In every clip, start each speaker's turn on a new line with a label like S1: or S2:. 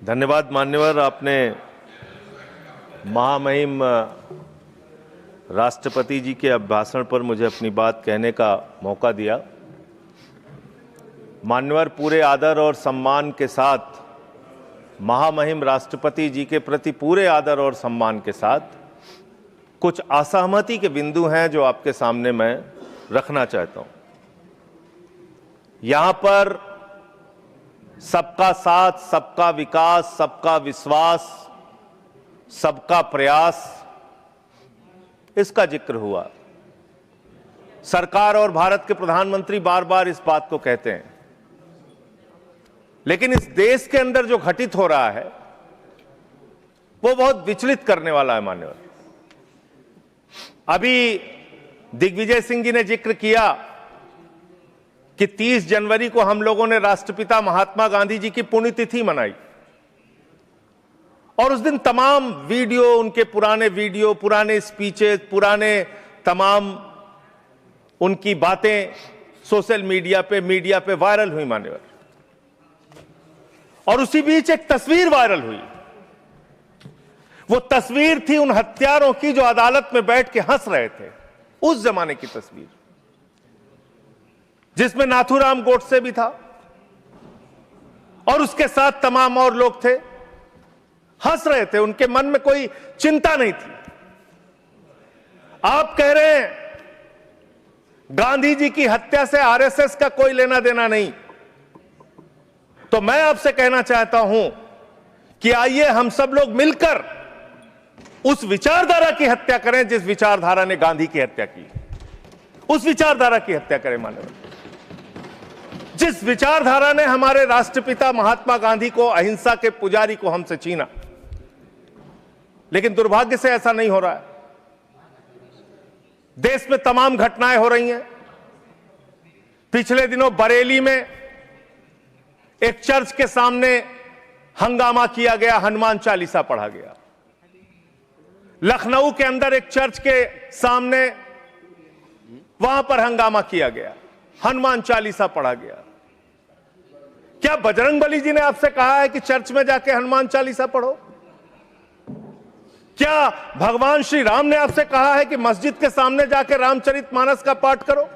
S1: धन्यवाद मान्यवर, आपने महामहिम राष्ट्रपति जी के अभिभाषण पर मुझे अपनी बात कहने का मौका दिया। मान्यवर, पूरे आदर और सम्मान के साथ, महामहिम राष्ट्रपति जी के प्रति पूरे आदर और सम्मान के साथ कुछ असहमति के बिंदु हैं जो आपके सामने मैं रखना चाहता हूं। यहां पर सबका साथ, सबका विकास, सबका विश्वास, सबका प्रयास, इसका जिक्र हुआ। सरकार और भारत के प्रधानमंत्री बार बार इस बात को कहते हैं, लेकिन इस देश के अंदर जो घटित हो रहा है वो बहुत विचलित करने वाला है मान्यवर। अभी दिग्विजय सिंह जी ने जिक्र किया कि 30 जनवरी को हम लोगों ने राष्ट्रपिता महात्मा गांधी जी की पुण्यतिथि मनाई और उस दिन तमाम वीडियो, उनके पुराने वीडियो, पुराने स्पीचेस, पुराने तमाम उनकी बातें सोशल मीडिया पे वायरल हुई मान्यवर। और उसी बीच एक तस्वीर वायरल हुई। वो तस्वीर थी उन हत्यारों की जो अदालत में बैठ के हंस रहे थे, उस जमाने की तस्वीर, जिसमें नाथूराम गोडसे भी था और उसके साथ तमाम और लोग थे, हंस रहे थे, उनके मन में कोई चिंता नहीं थी। आप कह रहे हैं गांधी जी की हत्या से आरएसएस का कोई लेना देना नहीं, तो मैं आपसे कहना चाहता हूं कि आइए हम सब लोग मिलकर उस विचारधारा की हत्या करें जिस विचारधारा ने गांधी की हत्या की। उस विचारधारा की हत्या करें मानव, जिस विचारधारा ने हमारे राष्ट्रपिता महात्मा गांधी को, अहिंसा के पुजारी को हमसे छीना। लेकिन दुर्भाग्य से ऐसा नहीं हो रहा है। देश में तमाम घटनाएं हो रही हैं। पिछले दिनों बरेली में एक चर्च के सामने हंगामा किया गया, हनुमान चालीसा पढ़ा गया। लखनऊ के अंदर एक चर्च के सामने वहां पर हंगामा किया गया, हनुमान चालीसा पढ़ा गया। क्या बजरंगबली जी ने आपसे कहा है कि चर्च में जाके हनुमान चालीसा पढ़ो? क्या भगवान श्री राम ने आपसे कहा है कि मस्जिद के सामने जाके रामचरितमानस का पाठ करो?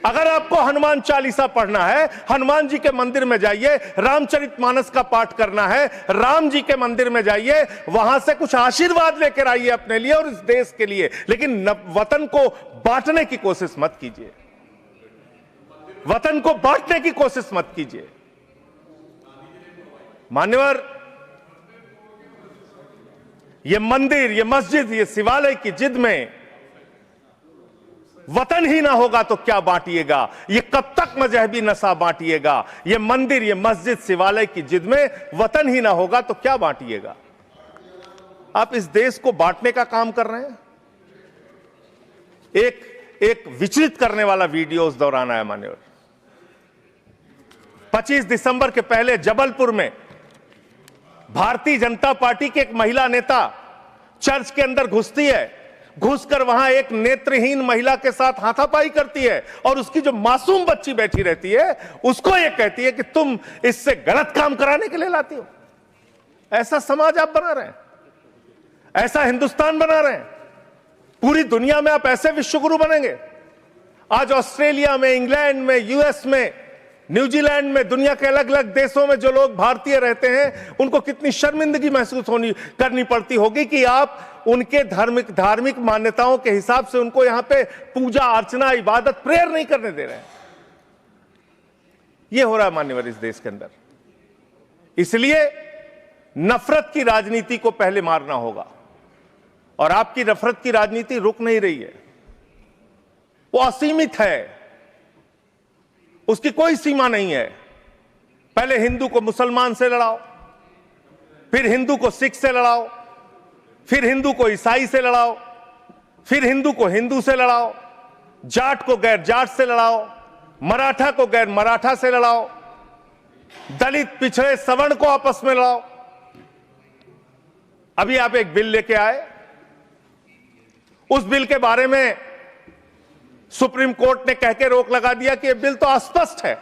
S1: अगर आपको हनुमान चालीसा पढ़ना है, हनुमान जी के मंदिर में जाइए, रामचरितमानस का पाठ करना है, राम जी के मंदिर में जाइए, वहां से कुछ आशीर्वाद लेकर आइए अपने लिए और इस देश के लिए। लेकिन वतन को बांटने की कोशिश मत कीजिए, वतन को बांटने की कोशिश मत कीजिए। मान्यवर, ये मंदिर, ये मस्जिद, ये शिवालय की जिद में वतन ही ना होगा तो क्या बांटिएगा? ये कब तक मजहबी नशा बांटिएगा? ये मंदिर, ये मस्जिद, शिवालय की जिद में वतन ही ना होगा तो क्या बांटिएगा? आप इस देश को बांटने का काम कर रहे हैं। एक विचलित करने वाला वीडियो उस दौरान आया मान्यवर। 25 दिसंबर के पहले जबलपुर में भारतीय जनता पार्टी की एक महिला नेता चर्च के अंदर घुसती है, घुसकर वहां एक नेत्रहीन महिला के साथ हाथापाई करती है और उसकी जो मासूम बच्ची बैठी रहती है उसको ये कहती है कि तुम इससे गलत काम कराने के लिए लाती हो। ऐसा समाज आप बना रहे हैं, ऐसा हिंदुस्तान बना रहे हैं। पूरी दुनिया में आप ऐसे विश्वगुरु बनेंगे। आज ऑस्ट्रेलिया में, इंग्लैंड में, यूएस में, न्यूजीलैंड में, दुनिया के अलग अलग देशों में जो लोग भारतीय रहते हैं उनको कितनी शर्मिंदगी महसूस करनी पड़ती होगी कि आप उनके धार्मिक मान्यताओं के हिसाब से उनको यहां पे पूजा अर्चना, इबादत, प्रेयर नहीं करने दे रहे हैं। यह हो रहा है मान्यवर इस देश के अंदर। इसलिए नफरत की राजनीति को पहले मारना होगा और आपकी नफरत की राजनीति रुक नहीं रही है, वो असीमित है, उसकी कोई सीमा नहीं है। पहले हिंदू को मुसलमान से लड़ाओ, फिर हिंदू को सिख से लड़ाओ, फिर हिंदू को ईसाई से लड़ाओ, फिर हिंदू को हिंदू से लड़ाओ, जाट को गैर जाट से लड़ाओ, मराठा को गैर मराठा से लड़ाओ, दलित, पिछड़े, सवर्ण को आपस में लड़ाओ। अभी आप एक बिल लेके आए, उस बिल के बारे में सुप्रीम कोर्ट ने कह के रोक लगा दिया कि यह बिल तो अस्पष्ट है,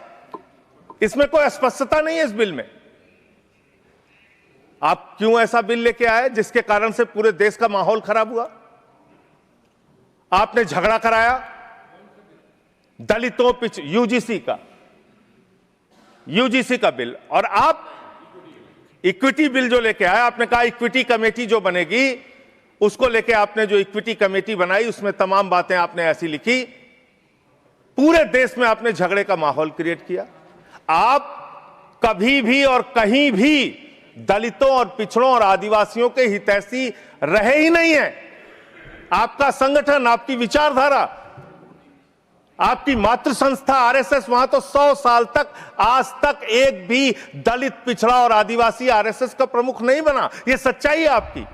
S1: इसमें कोई स्पष्टता नहीं है इस बिल में। आप क्यों ऐसा बिल लेके आए जिसके कारण से पूरे देश का माहौल खराब हुआ? आपने झगड़ा कराया दलितों यूजीसी का बिल, और आप इक्विटी बिल जो लेके आए, आपने कहा इक्विटी कमेटी जो बनेगी उसको लेके आपने जो इक्विटी कमेटी बनाई उसमें तमाम बातें आपने ऐसी लिखी, पूरे देश में आपने झगड़े का माहौल क्रिएट किया। आप कभी भी और कहीं भी दलितों और पिछड़ों और आदिवासियों के हितैषी रहे ही नहीं है। आपका संगठन, आपकी विचारधारा, आपकी मातृ संस्था आरएसएस, वहां तो 100 साल तक आज तक एक भी दलित, पिछड़ा और आदिवासी आरएसएस का प्रमुख नहीं बना। यह सच्चाई है आपकी।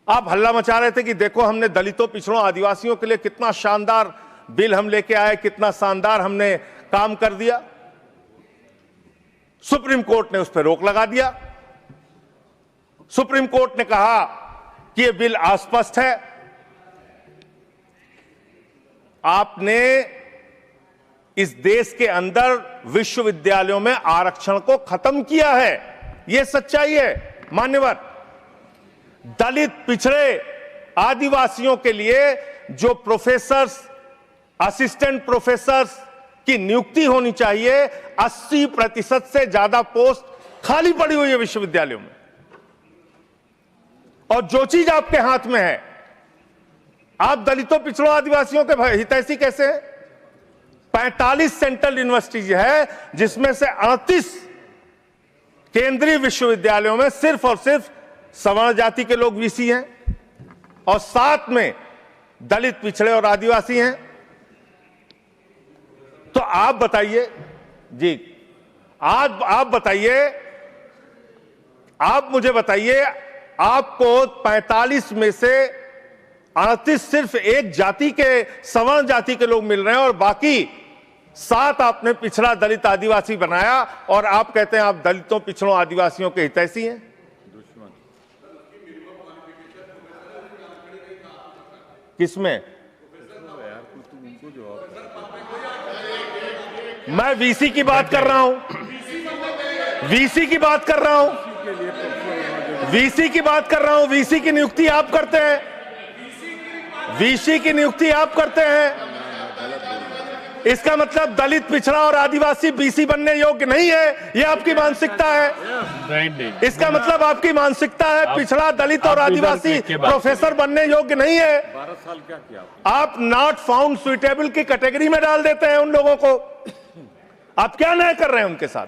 S1: आप हल्ला मचा रहे थे कि देखो हमने दलितों, पिछड़ों, आदिवासियों के लिए कितना शानदार बिल हम लेके आए, कितना शानदार हमने काम कर दिया। सुप्रीम कोर्ट ने उस पर रोक लगा दिया। सुप्रीम कोर्ट ने कहा कि यह बिल अस्पष्ट है। आपने इस देश के अंदर विश्वविद्यालयों में आरक्षण को खत्म किया है, यह सच्चाई है मान्यवर। दलित, पिछड़े, आदिवासियों के लिए जो प्रोफेसर्स, असिस्टेंट प्रोफेसर्स की नियुक्ति होनी चाहिए, 80% से ज्यादा पोस्ट खाली पड़ी हुई है विश्वविद्यालयों में। और जो चीज आपके हाथ में है, आप दलितों, पिछड़ों, आदिवासियों के हितैषी कैसे हैं? 45 सेंट्रल यूनिवर्सिटीज है जिसमें से 38 केंद्रीय विश्वविद्यालयों में सिर्फ और सिर्फ सवर्ण जाति के लोग वीसी हैं और 7 में दलित, पिछड़े और आदिवासी हैं। तो आप बताइए जी, आप बताइए, आप मुझे बताइए, आपको 45 में से 38 सिर्फ एक जाति के, सवर्ण जाति के लोग मिल रहे हैं और बाकी 7 आपने पिछड़ा, दलित, आदिवासी बनाया और आप कहते हैं आप दलितों, पिछड़ों, आदिवासियों के हितैषी हैं। किसमें? मैं वीसी की बात कर रहा हूं, वीसी की बात कर रहा हूं, वीसी की बात कर रहा हूं। वीसी की नियुक्ति आप करते हैं, वीसी की नियुक्ति आप करते हैं। इसका मतलब दलित, पिछड़ा और आदिवासी बीसी बनने योग्य नहीं है, यह आपकी मानसिकता है। इसका मतलब आपकी मानसिकता है पिछड़ा, दलित और आदिवासी प्रोफेसर बनने योग्य नहीं है।
S2: 12 साल क्या किया
S1: आप नॉट फाउंड सुइटेबल की कैटेगरी में डाल देते हैं उन लोगों को। आप क्या न्याय कर रहे हैं उनके साथ?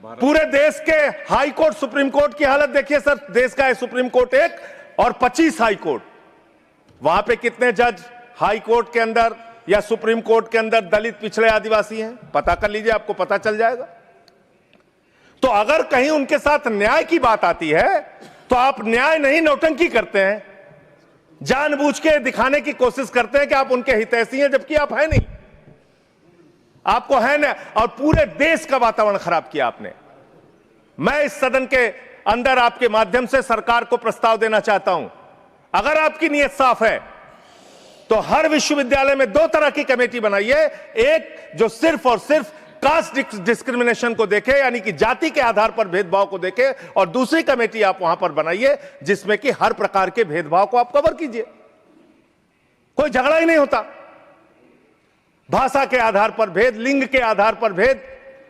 S1: पूरे देश के हाई कोर्ट, सुप्रीम कोर्ट की हालत देखिए सर। देश का है सुप्रीम कोर्ट 1 और 25 हाई कोर्ट। वहां पे कितने जज हाई कोर्ट के अंदर या सुप्रीम कोर्ट के अंदर दलित, पिछड़े, आदिवासी हैं? पता कर लीजिए, आपको पता चल जाएगा। तो अगर कहीं उनके साथ न्याय की बात आती है तो आप न्याय नहीं, नौटंकी करते हैं, जानबूझ के दिखाने की कोशिश करते हैं कि आप उनके हितैषी हैं, जबकि आप हैं नहीं, आपको है ना। और पूरे देश का वातावरण खराब किया आपने। मैं इस सदन के अंदर आपके माध्यम से सरकार को प्रस्ताव देना चाहता हूं, अगर आपकी नीयत साफ है तो हर विश्वविद्यालय में 2 तरह की कमेटी बनाइए। एक जो सिर्फ और सिर्फ कास्ट डिस्क्रिमिनेशन को देखे, यानी कि जाति के आधार पर भेदभाव को देखे, और दूसरी कमेटी आप वहां पर बनाइए जिसमें कि हर प्रकार के भेदभाव को आप कवर कीजिए। कोई झगड़ा ही नहीं होता। भाषा के आधार पर भेद, लिंग के आधार पर भेद,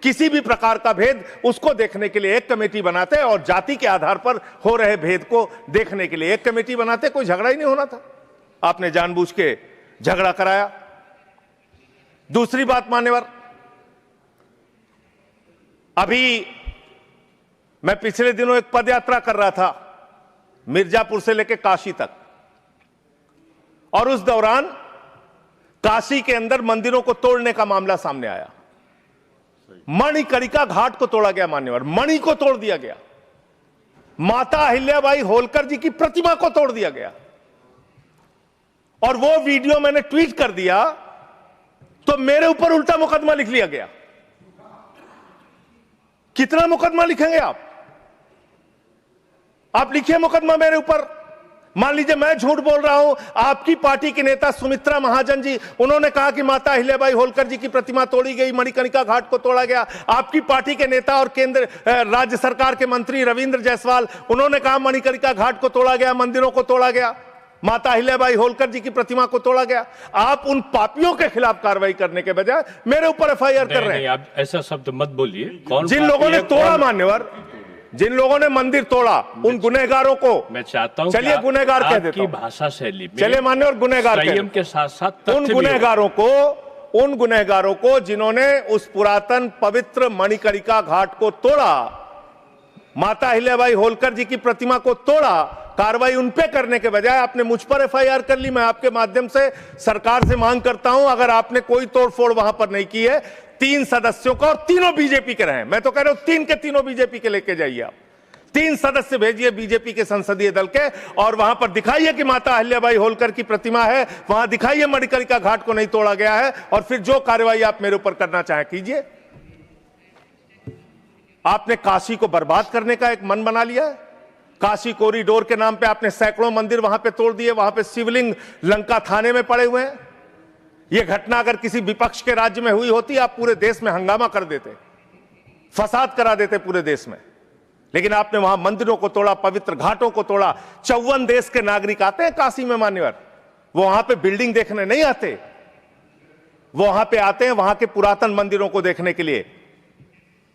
S1: किसी भी प्रकार का भेद, उसको देखने के लिए एक कमेटी बनाते और जाति के आधार पर हो रहे भेद को देखने के लिए एक कमेटी बनाते। कोई झगड़ा ही नहीं होना था। आपने जानबूझ के झगड़ा कराया। दूसरी बात मान्यवर, अभी मैं पिछले दिनों एक पदयात्रा कर रहा था मिर्जापुर से लेकर काशी तक, और उस दौरान काशी के अंदर मंदिरों को तोड़ने का मामला सामने आया। मणिकर्णिका घाट को तोड़ा गया मान्यवर, मणि को तोड़ दिया गया, माता अहिल्याबाई होलकर जी की प्रतिमा को तोड़ दिया गया। और वो वीडियो मैंने ट्वीट कर दिया तो मेरे ऊपर उल्टा मुकदमा लिख लिया गया। कितना मुकदमा लिखेंगे आप? आप लिखिए मुकदमा मेरे ऊपर मान लीजिए मैं झूठ बोल रहा हूं, आपकी पार्टी की नेता सुमित्रा महाजन जी, उन्होंने कहा कि माता अहिल्याबाई होलकर जी की प्रतिमा तोड़ी गई, मणिकर्णिका घाट को तोड़ा गया। आपकी पार्टी के नेता और केंद्र राज्य सरकार के मंत्री रविंद्र जायसवाल, उन्होंने कहा मणिकर्णिका घाट को तोड़ा गया, मंदिरों को तोड़ा गया, माता अहिल्याबाई होलकर जी की प्रतिमा को तोड़ा गया। आप उन पापियों के खिलाफ कार्रवाई करने के बजाय मेरे ऊपर एफआईआर कर रहे हैं।
S2: आप ऐसा शब्द मत बोलिए। कौन
S1: जिन लोगों ने तोड़ा, मान्यवर, जिन लोगों ने मंदिर तोड़ा, उन गुनहगारों को
S2: मैं चाहता हूं,
S1: चलिए गुनहगार कह देता हूं,
S2: भाषा शैली में
S1: चलिए मान्यवर गुनहगार
S2: संयम के साथ साथ
S1: उन गुनहगारों को जिन्होंने उस पुरातन पवित्र मणिकर्णिका घाट को तोड़ा, माता अहिल्याबाई होलकर जी की प्रतिमा को तोड़ा, कार्रवाई उन पे करने के बजाय आपने मुझ पर एफआईआर कर ली। मैं आपके माध्यम से सरकार से मांग करता हूं, अगर आपने कोई तोड़फोड़ वहां पर नहीं की है, 3 सदस्यों का, और तीनों बीजेपी के रहे, मैं तो कह रहा हूं 3 के तीनों बीजेपी के लेके जाइए आप। 3 सदस्य भेजिए बीजेपी के संसदीय दल के, और वहां पर दिखाइए कि माता अहिल्याबाई होलकर की प्रतिमा है, वहां दिखाइए मणिकर्णिका घाट को नहीं तोड़ा गया है, और फिर जो कार्रवाई आप मेरे ऊपर करना चाहें कीजिए। आपने काशी को बर्बाद करने का एक मन बना लिया है। काशी कॉरिडोर के नाम पे आपने सैकड़ों मंदिर वहां पे तोड़ दिए, वहां पे शिवलिंग लंका थाने में पड़े हुए हैं। यह घटना अगर किसी विपक्ष के राज्य में हुई होती, आप पूरे देश में हंगामा कर देते, फसाद करा देते पूरे देश में। लेकिन आपने वहां मंदिरों को तोड़ा, पवित्र घाटों को तोड़ा। 54 देश के नागरिक आते हैं काशी में मान्यवर, वो वहां पे बिल्डिंग देखने नहीं आते, वो वहां पे आते हैं वहां के पुरातन मंदिरों को देखने के लिए,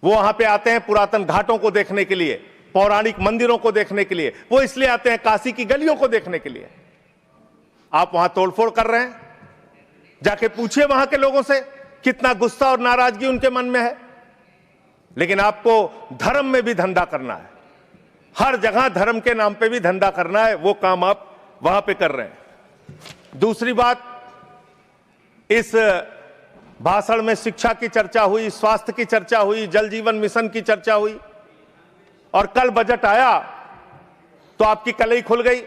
S1: वो वहां पे आते हैं पुरातन घाटों को देखने के लिए, पौराणिक मंदिरों को देखने के लिए, वो इसलिए आते हैं काशी की गलियों को देखने के लिए। आप वहां तोड़फोड़ कर रहे हैं। जाके पूछिए वहां के लोगों से कितना गुस्सा और नाराजगी उनके मन में है। लेकिन आपको धर्म में भी धंधा करना है, हर जगह धर्म के नाम पे भी धंधा करना है, वो काम आप वहां पे कर रहे हैं। दूसरी बात, इस भाषण में शिक्षा की चर्चा हुई, स्वास्थ्य की चर्चा हुई, जल जीवन मिशन की चर्चा हुई, और कल बजट आया तो आपकी कलई खुल गई।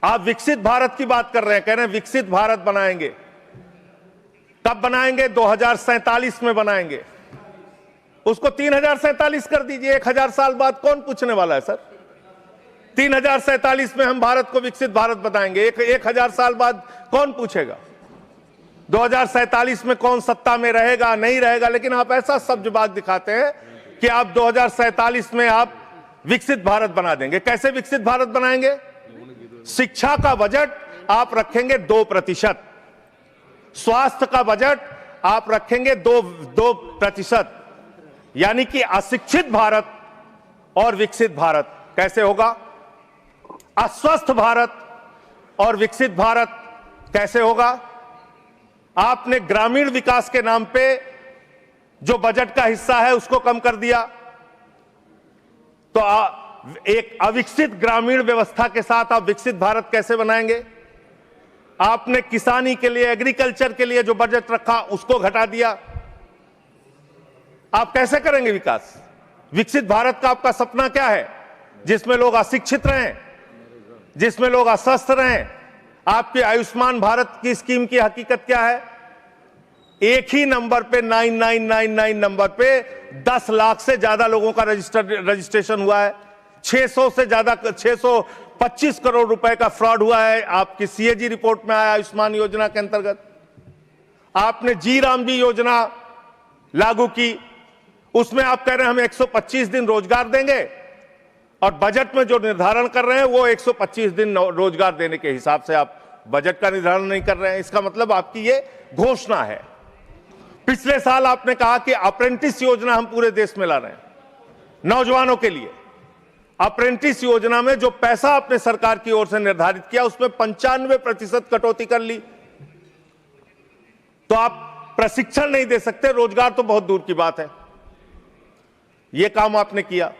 S1: आप विकसित भारत की बात कर रहे हैं, कह रहे हैं विकसित भारत बनाएंगे। कब बनाएंगे? 2047 में बनाएंगे। उसको 3047 कर दीजिए। 1000 साल बाद कौन पूछने वाला है सर? 3047 में हम भारत को विकसित भारत बताएंगे, 1000 साल बाद कौन पूछेगा? 2047 में कौन सत्ता में रहेगा नहीं रहेगा, लेकिन आप ऐसा सब्जबाग दिखाते हैं कि आप 2047 में आप विकसित भारत बना देंगे। कैसे विकसित भारत बनाएंगे? शिक्षा का बजट आप रखेंगे 2%, स्वास्थ्य का बजट आप रखेंगे 2%, यानी कि अशिक्षित भारत और विकसित भारत कैसे होगा? अस्वस्थ भारत और विकसित भारत कैसे होगा? आपने ग्रामीण विकास के नाम पे जो बजट का हिस्सा है उसको कम कर दिया, तो एक अविकसित ग्रामीण व्यवस्था के साथ आप विकसित भारत कैसे बनाएंगे? आपने किसानी के लिए, एग्रीकल्चर के लिए जो बजट रखा उसको घटा दिया। आप कैसे करेंगे विकास? विकसित भारत का आपका सपना क्या है? जिसमें लोग अशिक्षित रहें, जिसमें लोग अस्वस्थ रहें। आपकी आयुष्मान भारत की स्कीम की हकीकत क्या है? एक ही नंबर पे 9999 नंबर पे 10 लाख से ज्यादा लोगों का रजिस्ट्रेशन हुआ है। 600 से ज्यादा 625 करोड़ रुपए का फ्रॉड हुआ है, आपकी सीएजी रिपोर्ट में आया आयुष्मान योजना के अंतर्गत। आपने जी राम जी योजना लागू की, उसमें आप कह रहे हैं हम 125 दिन रोजगार देंगे, और बजट में जो निर्धारण कर रहे हैं वो 125 दिन रोजगार देने के हिसाब से आप बजट का निर्धारण नहीं कर रहे हैं। इसका मतलब आपकी ये घोषणा है। पिछले साल आपने कहा कि अप्रेंटिस योजना हम पूरे देश में ला रहे हैं नौजवानों के लिए। अप्रेंटिस योजना में जो पैसा आपने सरकार की ओर से निर्धारित किया उसमें 95% कटौती कर ली। तो आप प्रशिक्षण नहीं दे सकते, रोजगार तो बहुत दूर की बात है। यह काम आपने किया।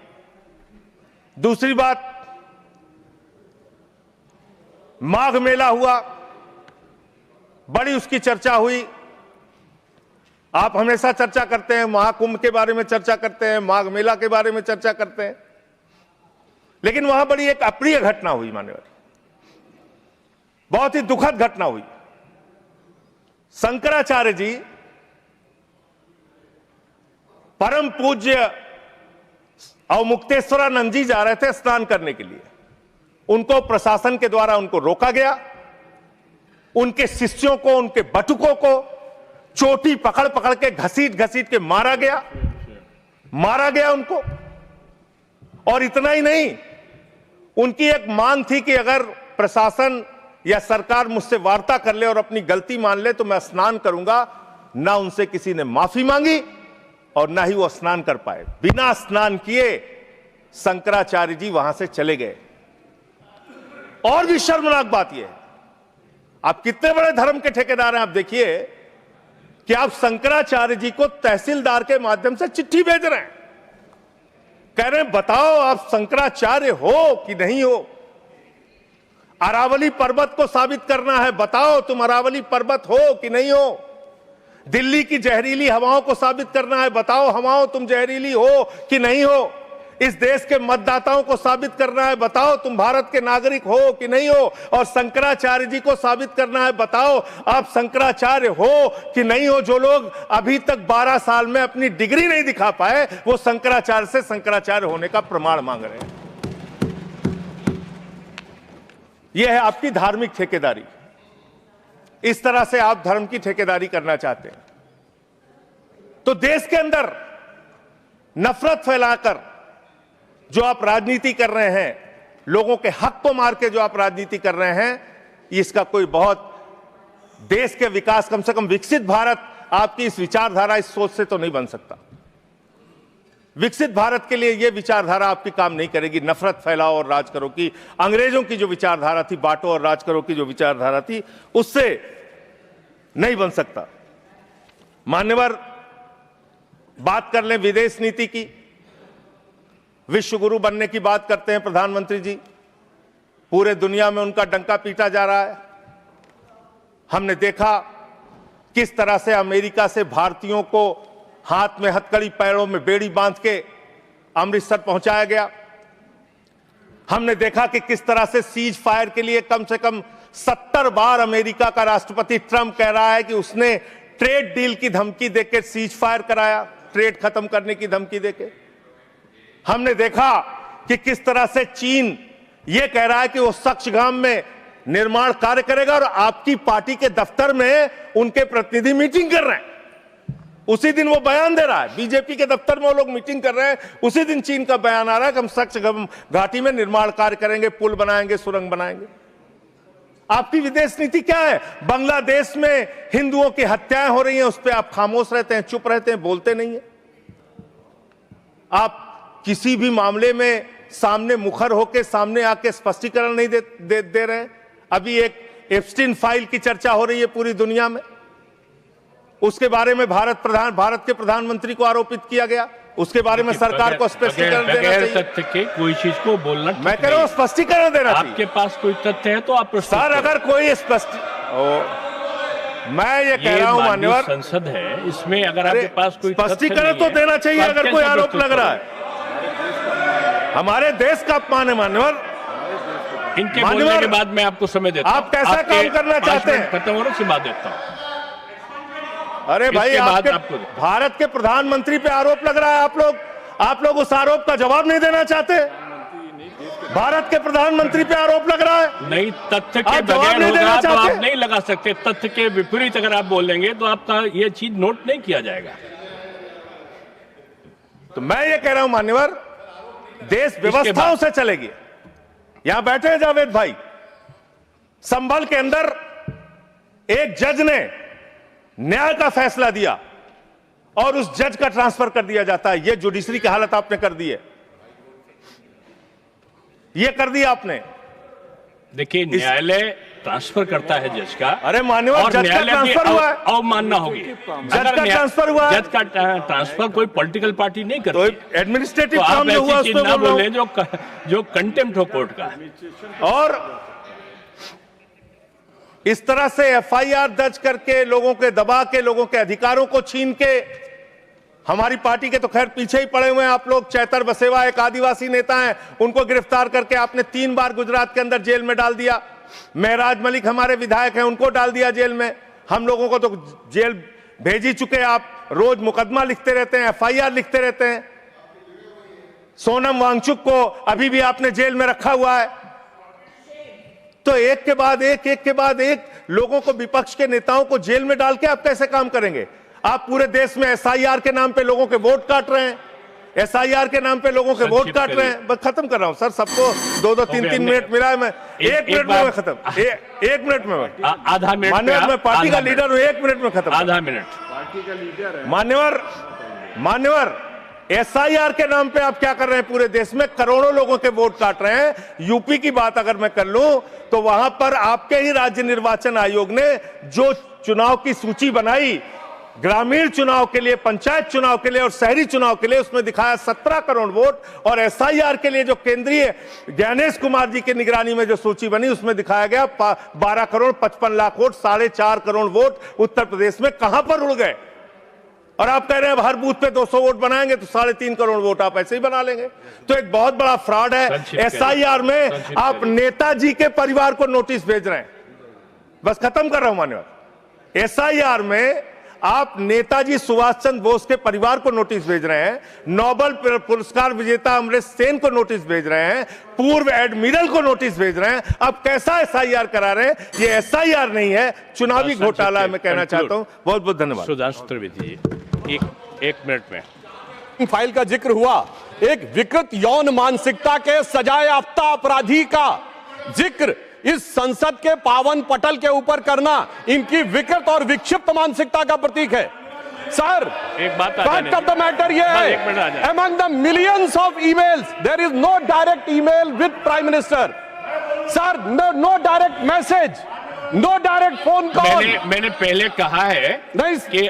S1: दूसरी बात, माघ मेला हुआ, बड़ी उसकी चर्चा हुई। आप हमेशा चर्चा करते हैं, महाकुंभ के बारे में चर्चा करते हैं, माघ मेला के बारे में चर्चा करते हैं, लेकिन वहां बड़ी एक अप्रिय घटना हुई मान्यवर, बहुत ही दुखद घटना हुई। शंकराचार्य जी परम पूज्य अवमुक्तेश्वरानंद जी जा रहे थे स्नान करने के लिए। उनको प्रशासन के द्वारा उनको रोका गया, उनके शिष्यों को, उनके बटुकों को चोटी पकड़ पकड़ के घसीट घसीट के मारा गया उनको। और इतना ही नहीं, उनकी एक मांग थी कि अगर प्रशासन या सरकार मुझसे वार्ता कर ले और अपनी गलती मान ले तो मैं स्नान करूंगा। ना उनसे किसी ने माफी मांगी और ना ही वो स्नान कर पाए। बिना स्नान किए शंकराचार्य जी वहां से चले गए। और भी शर्मनाक बात यह है, आप कितने बड़े धर्म के ठेकेदार हैं। आप देखिए कि आप शंकराचार्य जी को तहसीलदार के माध्यम से चिट्ठी भेज रहे हैं, कह रहे हैं बताओ आप शंकराचार्य हो कि नहीं हो। अरावली पर्वत को साबित करना है, बताओ तुम अरावली पर्वत हो कि नहीं हो। दिल्ली की जहरीली हवाओं को साबित करना है, बताओ हवाओं तुम जहरीली हो कि नहीं हो। इस देश के मतदाताओं को साबित करना है, बताओ तुम भारत के नागरिक हो कि नहीं हो। और शंकराचार्य जी को साबित करना है, बताओ आप शंकराचार्य हो कि नहीं हो। जो लोग अभी तक 12 साल में अपनी डिग्री नहीं दिखा पाए, वो शंकराचार्य से शंकराचार्य होने का प्रमाण मांग रहे हैं। यह है आपकी धार्मिक ठेकेदारी। इस तरह से आप धर्म की ठेकेदारी करना चाहते हैं तो देश के अंदर नफरत फैलाकर जो आप राजनीति कर रहे हैं, लोगों के हक को मार के जो आप राजनीति कर रहे हैं, इसका कोई बहुत देश के विकास, कम से कम विकसित भारत आपकी इस विचारधारा, इस सोच से तो नहीं बन सकता। विकसित भारत के लिए यह विचारधारा आपकी काम नहीं करेगी। नफरत फैलाओ और राज करो की, अंग्रेजों की जो विचारधारा थी, बांटो और राज करो की जो विचारधारा थी, उससे नहीं बन सकता। मान्यवर, बात कर लें विदेश नीति की। विश्व गुरु बनने की बात करते हैं प्रधानमंत्री जी, पूरे दुनिया में उनका डंका पीटा जा रहा है। हमने देखा किस तरह से अमेरिका से भारतीयों को हाथ में हथकड़ी, पैरों में बेड़ी बांध के अमृतसर पहुंचाया गया। हमने देखा कि किस तरह से सीज फायर के लिए कम से कम 70 बार अमेरिका का राष्ट्रपति ट्रंप कह रहा है कि उसने ट्रेड डील की धमकी देकर सीज फायर कराया, ट्रेड खत्म करने की धमकी देके। हमने देखा कि किस तरह से चीन यह कह रहा है कि वो सक्सगाम में निर्माण कार्य करेगा और आपकी पार्टी के दफ्तर में उनके प्रतिनिधि मीटिंग कर रहे हैं। उसी दिन वो बयान दे रहा है, बीजेपी के दफ्तर में वो लोग मीटिंग कर रहे हैं, उसी दिन चीन का बयान आ रहा है कि हम सक्सगाम घाटी में निर्माण कार्य करेंगे, पुल बनाएंगे, सुरंग बनाएंगे। आपकी विदेश नीति क्या है? बांग्लादेश में हिंदुओं की हत्याएं हो रही हैं, उस पर आप खामोश रहते हैं, चुप रहते हैं, बोलते नहीं है। आप किसी भी मामले में सामने मुखर होकर सामने आके स्पष्टीकरण नहीं दे रहे हैं। अभी एक एप्स्टीन फाइल की चर्चा हो रही है पूरी दुनिया में, उसके बारे में भारत के प्रधानमंत्री को आरोपित किया गया, उसके बारे में सरकार को स्पष्टीकरण देना चाहिए।
S2: तथ्य के कोई चीज को बोलना,
S1: मैं कह रहा हूं स्पष्टीकरण देना चाहिए।
S2: आपके पास कोई तथ्य है तो आप
S1: सर, अगर कोई मैं ये कह रहा हूं मान्यवर,
S2: संसद है, इसमें अगर आपके पास कोई
S1: स्पष्टीकरण तो देना चाहिए। अगर कोई आरोप लग रहा है, हमारे देश का अपमान है मान्यवर।
S2: इनके बोलने के बाद मैं आपको समय देता हूं।
S1: आप कैसा काम करना चाहते हैं?
S2: खत्म होने से बात देता हूं।
S1: अरे भाई, आपके भारत के प्रधानमंत्री पे आरोप लग रहा है, आप लोग उस आरोप का जवाब नहीं देना चाहते। भारत के प्रधानमंत्री पे आरोप लग रहा है,
S2: नहीं तथ्य के बगैर होगा तो आप नहीं लगा सकते। तथ्य के विपरीत अगर आप बोलेंगे तो आपका ये चीज नोट नहीं किया जाएगा।
S1: तो मैं ये कह रहा हूं मान्यवर, देश व्यवस्थाओं से चलेगी। यहां बैठे हैं जावेद भाई, संभल के अंदर एक जज ने न्याय का फैसला दिया और उस जज का ट्रांसफर कर दिया जाता है। यह जुडिशरी की हालत आपने कर दी है, यह कर दिया आपने।
S2: देखिए, न्यायालय ट्रांसफर करता है जज का।
S1: अरे मान्यवर, जज का ट्रांसफर हुआ है,
S2: अवमानना होगी।
S1: जज का ट्रांसफर हुआ है।
S2: जज का ट्रांसफर कोई पॉलिटिकल पार्टी नहीं करती।
S1: तो एडमिनिस्ट्रेटिव
S2: तो
S1: काम जो हुआ उस पे बोल रहे हैं,
S2: जो कंटेम्प्ट हो कोर्ट का।
S1: और इस तरह से एफआईआर दर्ज करके, लोगों के दबा के, लोगों के अधिकारों को छीन के, हमारी पार्टी के तो खैर पीछे ही पड़े हुए हैं आप लोग। चैतर बसेवा एक आदिवासी नेता हैं, उनको गिरफ्तार करके आपने 3 बार गुजरात के अंदर जेल में डाल दिया। महराज मलिक हमारे विधायक हैं, उनको डाल दिया जेल में। हम लोगों को तो जेल भेज ही चुके। आप रोज मुकदमा लिखते रहते हैं, एफआईआर लिखते रहते हैं। सोनम वांगचुक को अभी भी आपने जेल में रखा हुआ है। तो एक के बाद एक लोगों को, विपक्ष के नेताओं को जेल में डाल के आप कैसे काम करेंगे? आप पूरे देश में एसआईआर के नाम पे लोगों के वोट काट रहे हैं, एसआईआर के नाम पे लोगों के वोट काट रहे हैं। बस खत्म कर रहा हूं सर, सबको 2-2, 3-3 मिनट मिला है। मैं 1 मिनट में मैं खत्म, 1 मिनट में
S2: आधा मिनट,
S1: मान्यवर, मैं पार्टी का लीडर हूं, 1 मिनट में खत्म,
S2: आधा मिनट।
S3: पार्टी का लीडर है
S1: मान्यवर, एसआईआर के नाम पे आप क्या कर रहे हैं? पूरे देश में करोड़ों लोगों के वोट काट रहे हैं। यूपी की बात अगर मैं कर लूं तो वहां पर आपके ही राज्य निर्वाचन आयोग ने जो चुनाव की सूची बनाई, ग्रामीण चुनाव के लिए, पंचायत चुनाव के लिए और शहरी चुनाव के लिए, उसमें दिखाया 17 करोड़ वोट, और एसआईआर के लिए जो केंद्रीय ज्ञानेश कुमार जी की निगरानी में जो सूची बनी उसमें दिखाया गया 12 करोड़ 55 लाख वोट, 4.5 करोड़ वोट उत्तर प्रदेश में कहां पर उड़ गए? और आप कह रहे हैं हर बूथ पे 200 वोट बनाएंगे तो 3.5 करोड़ वोट आप ऐसे ही बना लेंगे। तो एक बहुत बड़ा फ्रॉड है। एसआईआर में आप नेताजी के परिवार को नोटिस भेज रहे हैं। बस खत्म कर रहा हूं मान्यवर। एसआईआर में आप नेताजी सुभाष चंद्र बोस के परिवार को नोटिस भेज रहे हैं, नोबेल पुरस्कार विजेता अमर्त्य सेन को नोटिस भेज रहे हैं, पूर्व एडमिरल को नोटिस भेज रहे हैं। अब कैसा एसआईआर करा रहे हैं? ये एसआईआर नहीं है, चुनावी घोटाला मैं कहना चाहता हूं। बहुत बहुत धन्यवाद।
S2: सुधांशु त्रिवेदी जी, एक मिनट में
S4: फाइल का जिक्र हुआ, एक विकृत यौन मानसिकता के सजाए याफ्ता अपराधी का जिक्र इस संसद के पावन पटल के ऊपर करना इनकी विकृत और विक्षिप्त मानसिकता का प्रतीक है। सर,
S2: एक बात
S4: फैक्ट ऑफ द मैटर ये है, among the millions of emails there is no direct email with prime minister. Sir, no direct message, no direct phone call.
S2: मैंने पहले कहा है कि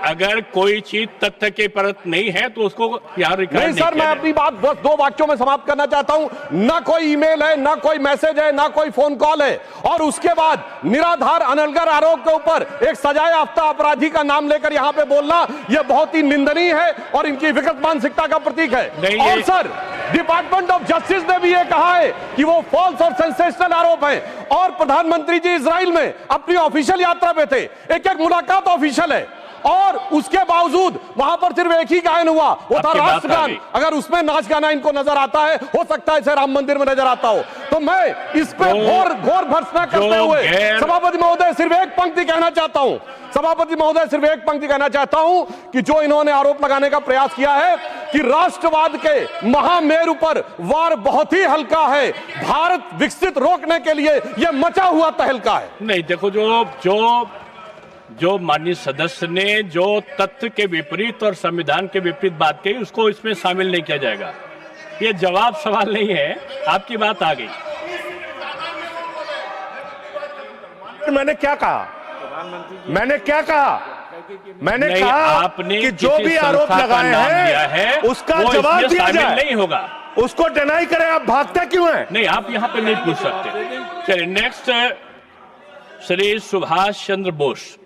S2: अगर कोई चीज तथ्य के परत नहीं है तो उसको यहाँ रिकॉर्ड नहीं
S4: सर, मैं अपनी बात बस 2 वाक्यों में समाप्त करना चाहता हूं। ना कोई ईमेल है, ना कोई मैसेज है, ना कोई फोन कॉल है, और उसके बाद निराधार अनलगर आरोप के ऊपर एक सजाए याफ्ता अपराधी का नाम लेकर यहां पे बोलना यह बहुत ही निंदनीय है और इनकी विकृत मानसिकता का प्रतीक है। और सर, डिपार्टमेंट ऑफ जस्टिस ने भी यह कहा है कि वो फॉल्स और सेंसेशनल आरोप है, और प्रधानमंत्री जी इजराइल में अपनी ऑफिशियल यात्रा पे थे, एक मुलाकात ऑफिशियल है, और उसके बावजूद वहां पर सिर्फ एक ही गायन हुआ, वो था राष्ट्रगान। अगर उसमें नाच गाना इनको नजर आता है, हो सकता है इसे राम मंदिर में नजर आता हो। तो मैं इस पे घोर भर्त्सना करते हुए सभापति महोदय सिर्फ एक पंक्ति कहना चाहता हूं, सभापति महोदय सिर्फ एक पंक्ति कहना चाहता हूं कि जो इन्होंने आरोप लगाने का प्रयास किया है कि राष्ट्रवाद के महामेरु पर वार बहुत ही हल्का है, भारत विकसित रोकने के लिए यह मचा हुआ तहलका है।
S2: नहीं, देखो, जो माननीय सदस्य ने जो तथ्य के विपरीत और संविधान के विपरीत बात कही उसको इसमें शामिल नहीं किया जाएगा। ये जवाब सवाल नहीं है, आपकी बात आ गई।
S1: मैंने क्या कहा? मैंने कहा
S2: आपने
S1: कि जो भी आरोप लगाए हैं उसका जवाब दिया जाए,
S2: नहीं होगा,
S1: उसको डिनाई करें। आप भागते क्यों हैं?
S2: नहीं, आप यहाँ पे नहीं पूछ सकते। चलिए नेक्स्ट, श्री सुभाष चंद्र बोस।